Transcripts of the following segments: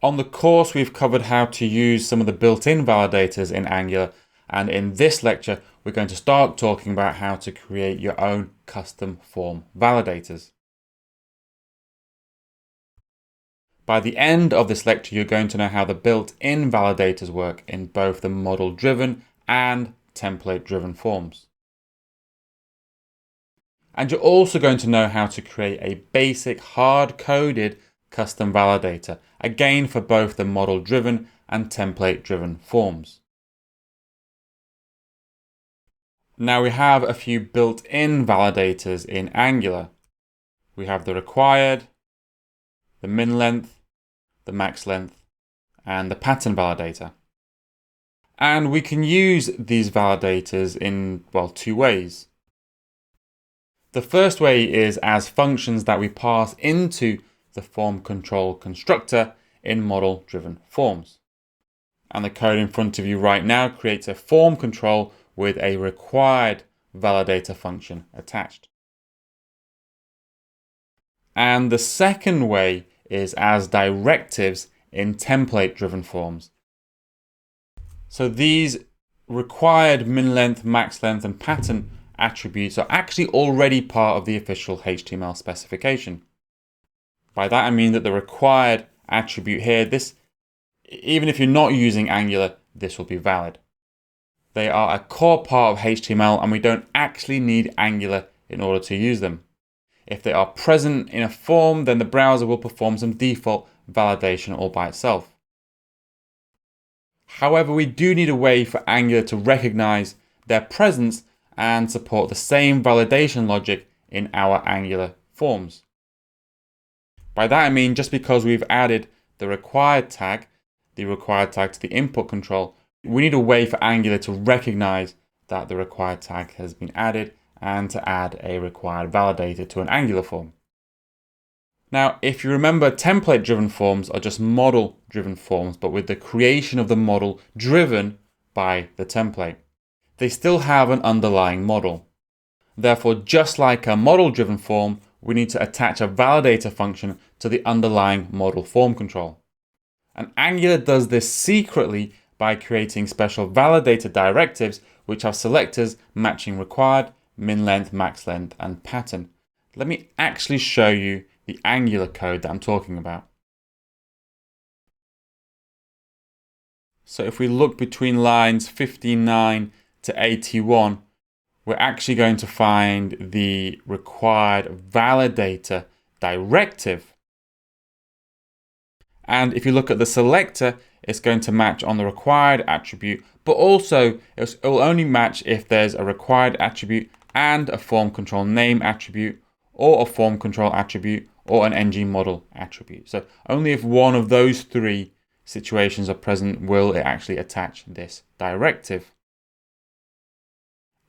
On the course, we've covered how to use some of the built-in validators in Angular, and in this lecture, we're going to start talking about how to create your own custom form validators. By the end of this lecture, you're going to know how the built-in validators work in both the model-driven and template-driven forms. And you're also going to know how to create a basic hard-coded custom validator, again for both the model-driven and template-driven forms. Now we have a few built-in validators in Angular. We have the required, the min length, the max length, and the pattern validator. And we can use these validators in, two ways. The first way is as functions that we pass into the form control constructor in model-driven forms. And the code in front of you right now creates a form control with a required validator function attached. And the second way is as directives in template-driven forms. So these required min length, max length, and pattern attributes are actually already part of the official HTML specification. By that I mean that the required attribute here, even if you're not using Angular, this will be valid. They are a core part of HTML and we don't actually need Angular in order to use them. If they are present in a form, then the browser will perform some default validation all by itself. However, we do need a way for Angular to recognize their presence and support the same validation logic in our Angular forms. By that I mean just because we've added the required tag to the input control, we need a way for Angular to recognize that the required tag has been added and to add a required validator to an Angular form. Now, if you remember, template-driven forms are just model-driven forms, but with the creation of the model driven by the template. They still have an underlying model. Therefore, just like a model-driven form, we need to attach a validator function to the underlying model form control. And Angular does this secretly by creating special validator directives which have selectors matching required, min length, max length, and pattern. Let me actually show you the Angular code that I'm talking about. So if we look between lines 59 to 81, we're actually going to find the required validator directive. And if you look at the selector, it's going to match on the required attribute, but also it will only match if there's a required attribute and a form control name attribute, or a form control attribute, or an ng model attribute. So only if one of those three situations are present will it actually attach this directive.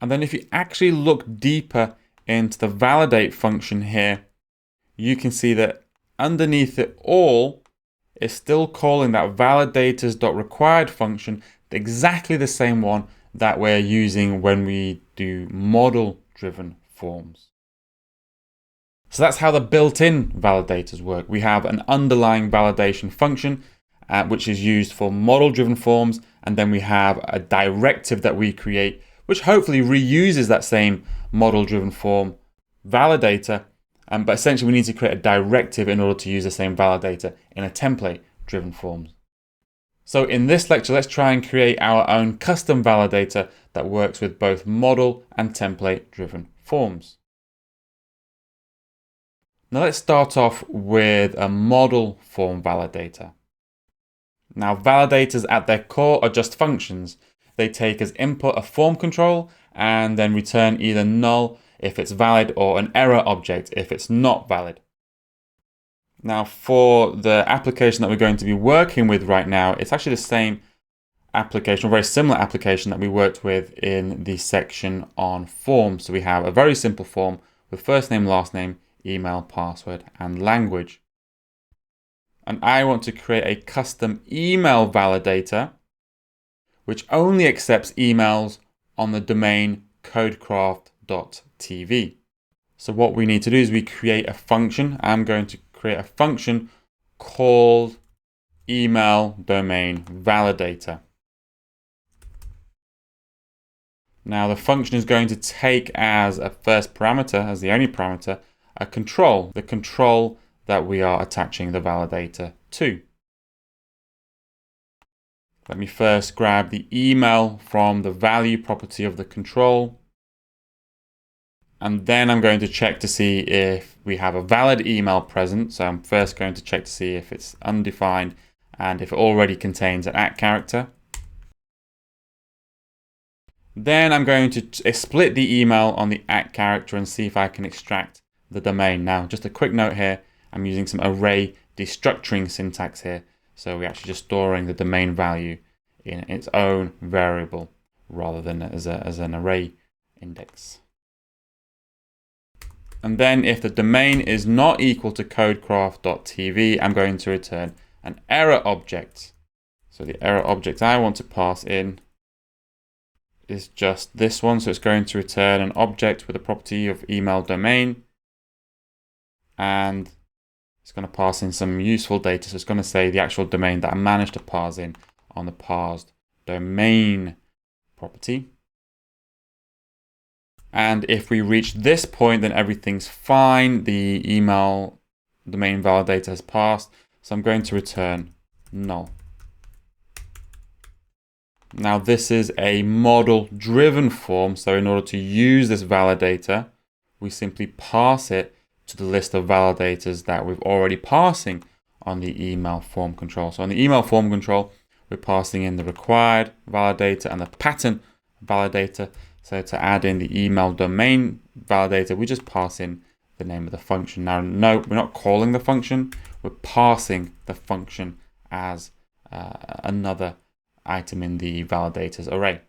And then if you actually look deeper into the validate function here, you can see that underneath it all, it's still calling that validators.required function, exactly the same one that we're using when we do model-driven forms. So that's how the built-in validators work. We have an underlying validation function, which is used for model-driven forms, and then we have a directive that we create, which hopefully reuses that same model-driven form validator, but essentially we need to create a directive in order to use the same validator in a template-driven form. So in this lecture, let's try and create our own custom validator that works with both model and template-driven forms. Now let's start off with a model form validator. Now validators at their core are just functions. They take as input a form control and then return either null if it's valid or an error object if it's not valid. Now for the application that we're going to be working with right now, it's actually the same application, or very similar application that we worked with in the section on forms. So we have a very simple form with first name, last name, email, password, and language. And I want to create a custom email validator which only accepts emails on the domain codecraft.tv. So what we need to do is we create a function. I'm going to create a function called email domain validator. Now the function is going to take as a first parameter, as the only parameter, a control, the control that we are attaching the validator to. Let me first grab the email from the value property of the control. And then I'm going to check to see if we have a valid email present. So I'm first going to check to see if it's undefined and if it already contains an @ character. Then I'm going to split the email on the @ character and see if I can extract the domain. Now, just a quick note here, I'm using some array destructuring syntax here. So we're actually just storing the domain value in its own variable rather than as an array index. And then if the domain is not equal to codecraft.tv, I'm going to return an error object. So the error object I want to pass in is just this one. So it's going to return an object with a property of email domain. And it's going to pass in some useful data. So it's going to say the actual domain that I managed to parse in on the parsed domain property. And if we reach this point, then everything's fine. The email domain validator has passed. So I'm going to return null. Now this is a model-driven form. So in order to use this validator, we simply pass it to the list of validators that we've already passing on the email form control. So on the email form control, we're passing in the required validator and the pattern validator. So to add in the email domain validator, we just pass in the name of the function. Now, no, we're not calling the function. We're passing the function as another item in the validators array.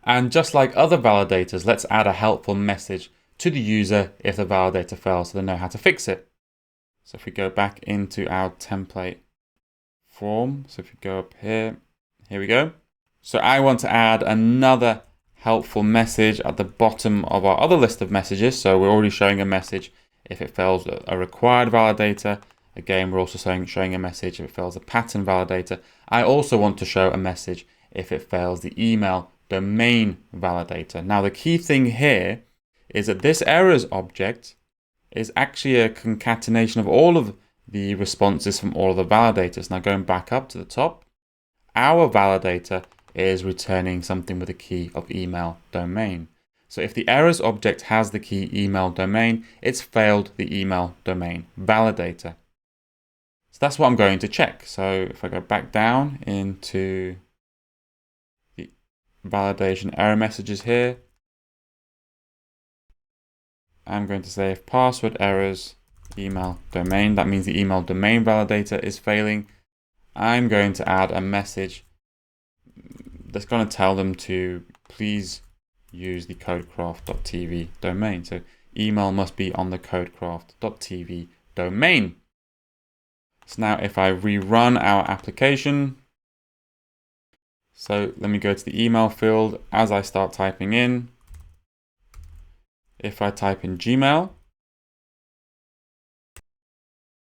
And just like other validators, let's add a helpful message to the user if the validator fails so they know how to fix it. So if we go back into our template form, so if you go up here, here we go. So I want to add another helpful message at the bottom of our other list of messages. So we're already showing a message if it fails a required validator. Again, we're also showing a message if it fails a pattern validator. I also want to show a message if it fails the email domain validator. Now the key thing here is that this errors object is actually a concatenation of all of the responses from all of the validators. Now going back up to the top, our validator is returning something with a key of email domain. So if the errors object has the key email domain, it's failed the email domain validator. So that's what I'm going to check. So if I go back down into the validation error messages here, I'm going to say if password errors email domain, that means the email domain validator is failing. I'm going to add a message that's going to tell them to please use the codecraft.tv domain. So email must be on the codecraft.tv domain. So now if I rerun our application, so let me go to the email field as I start typing in. If I type in Gmail,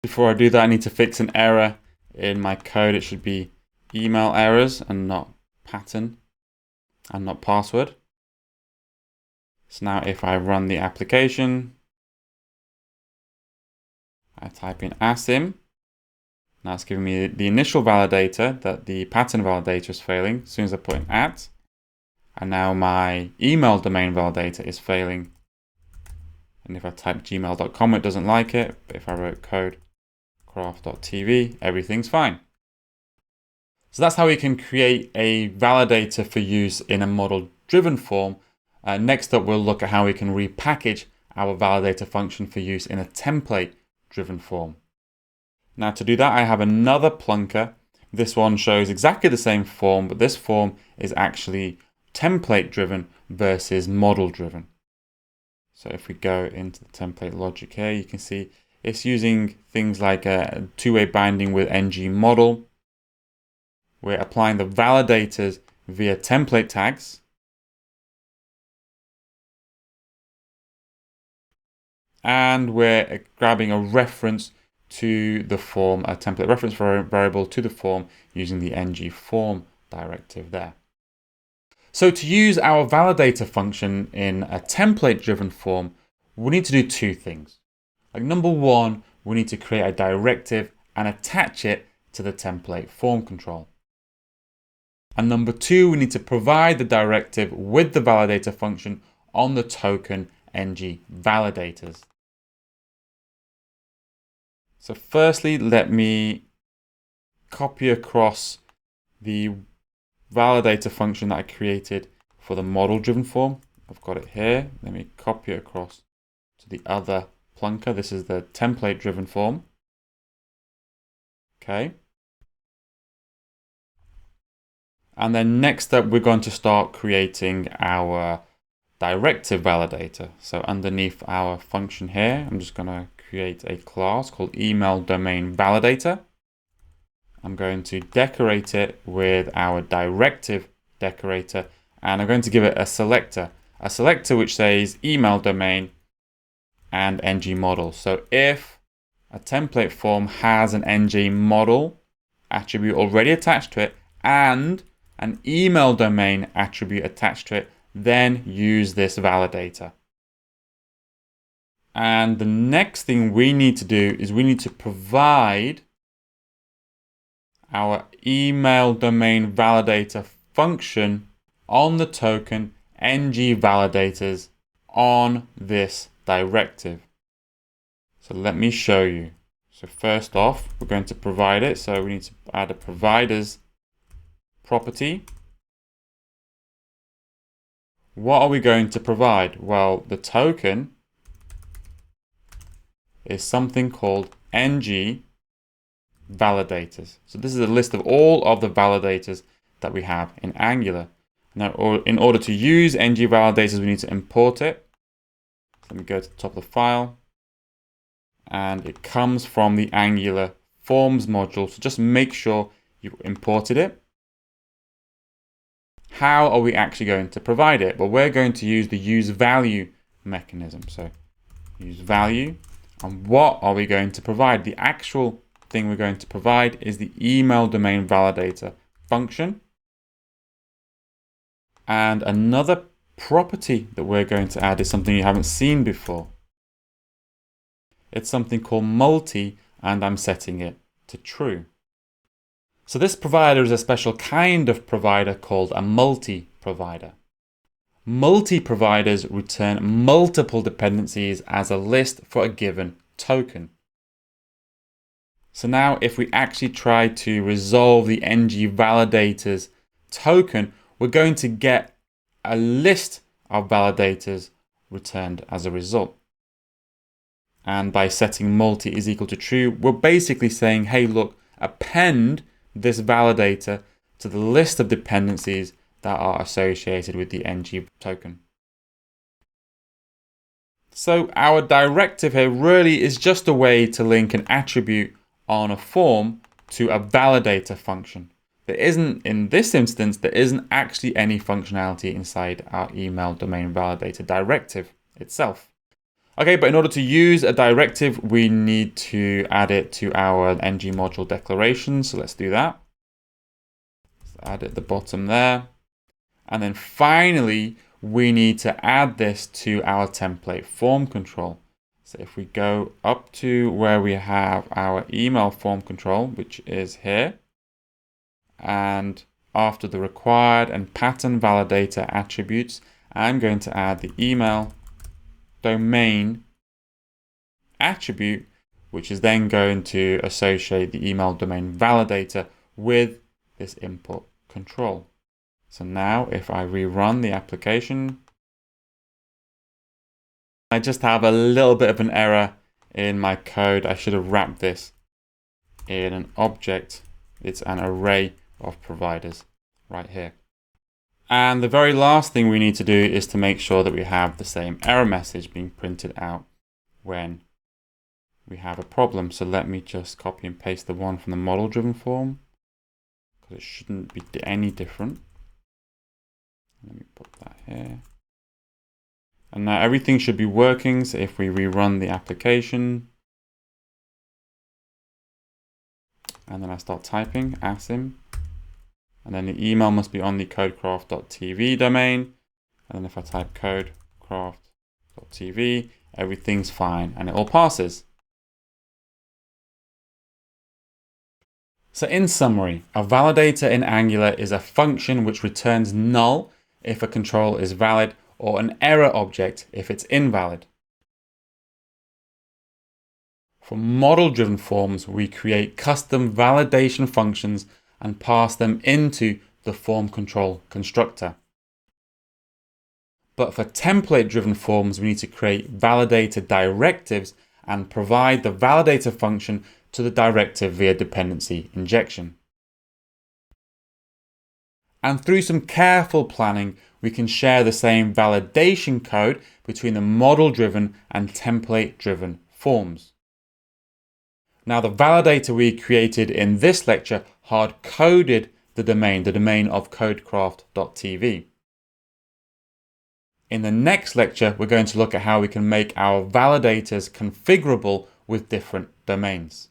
before I do that, I need to fix an error in my code. It should be email errors and not pattern and not password. So now if I run the application, I type in asim. Now it's giving me the initial validator that the pattern validator is failing as soon as I put in @ and now my email domain validator is failing. And if I type gmail.com, it doesn't like it. But if I wrote codecraft.tv, everything's fine. So that's how we can create a validator for use in a model-driven form. Next up, we'll look at how we can repackage our validator function for use in a template-driven form. Now to do that, I have another plunker. This one shows exactly the same form, but this form is actually template-driven versus model-driven. So if we go into the template logic here, you can see it's using things like a two-way binding with ng model. We're applying the validators via template tags. And we're grabbing a reference to the form, a template reference variable to the form using the ngForm directive there. So to use our validator function in a template-driven form, we need to do two things. Like number one, we need to create a directive and attach it to the template form control. And number two, we need to provide the directive with the validator function on the token ngValidators. So firstly, let me copy across the validator function that I created for the model-driven form. I've got it here. Let me copy it across to the other plunker. This is the template-driven form. Okay. And then next up, we're going to start creating our directive validator. So underneath our function here, I'm just going to create a class called email domain validator. I'm going to decorate it with our directive decorator, and I'm going to give it a selector which says email domain and ng model. So if a template form has an ng model attribute already attached to it and an email domain attribute attached to it, then use this validator. And the next thing we need to do is we need to provide our email domain validator function on the token ngValidators on this directive. So let me show you. So first off, we're going to provide it. So we need to add a providers property. What are we going to provide? Well, the token is something called ngValidators. So this is a list of all of the validators that we have in Angular. Now, in order to use ngValidators, we need to import it. So let me go to the top of the file. And it comes from the Angular Forms module. So just make sure you imported it. How are we actually going to provide it? Well, we're going to use the useValue mechanism. So useValue. And what are we going to provide? The actual thing we're going to provide is the email domain validator function. And another property that we're going to add is something you haven't seen before. It's something called multi, and I'm setting it to true. So this provider is a special kind of provider called a multi-provider. Multi-providers return multiple dependencies as a list for a given token. So now if we actually try to resolve the ngValidators token, we're going to get a list of validators returned as a result. And by setting multi is equal to true, we're basically saying, hey, look, append this validator to the list of dependencies that are associated with the ng token. So our directive here really is just a way to link an attribute on a form to a validator function. There isn't, in this instance, there isn't actually any functionality inside our email domain validator directive itself. Okay, but in order to use a directive, we need to add it to our ng module declaration. So let's do that. Let's add it at the bottom there. And then finally, we need to add this to our template form control. So if we go up to where we have our email form control, which is here, and after the required and pattern validator attributes, I'm going to add the email domain attribute, which is then going to associate the email domain validator with this input control. So now if I rerun the application, I just have a little bit of an error in my code. I should have wrapped this in an object. It's an array of providers right here. And the very last thing we need to do is to make sure that we have the same error message being printed out when we have a problem. So let me just copy and paste the one from the model-driven form, because it shouldn't be any different. Let me put that here. And now everything should be working. So if we rerun the application, and then I start typing asim, and then the email must be on the codecraft.tv domain, and then if I type codecraft.tv, everything's fine and it all passes. So in summary, a validator in Angular is a function which returns null if a control is valid, or an error object if it's invalid. For model-driven forms, we create custom validation functions and pass them into the form control constructor. But for template-driven forms, we need to create validator directives and provide the validator function to the directive via dependency injection. And through some careful planning, we can share the same validation code between the model-driven and template-driven forms. Now, the validator we created in this lecture hard-coded the domain of codecraft.tv. In the next lecture, we're going to look at how we can make our validators configurable with different domains.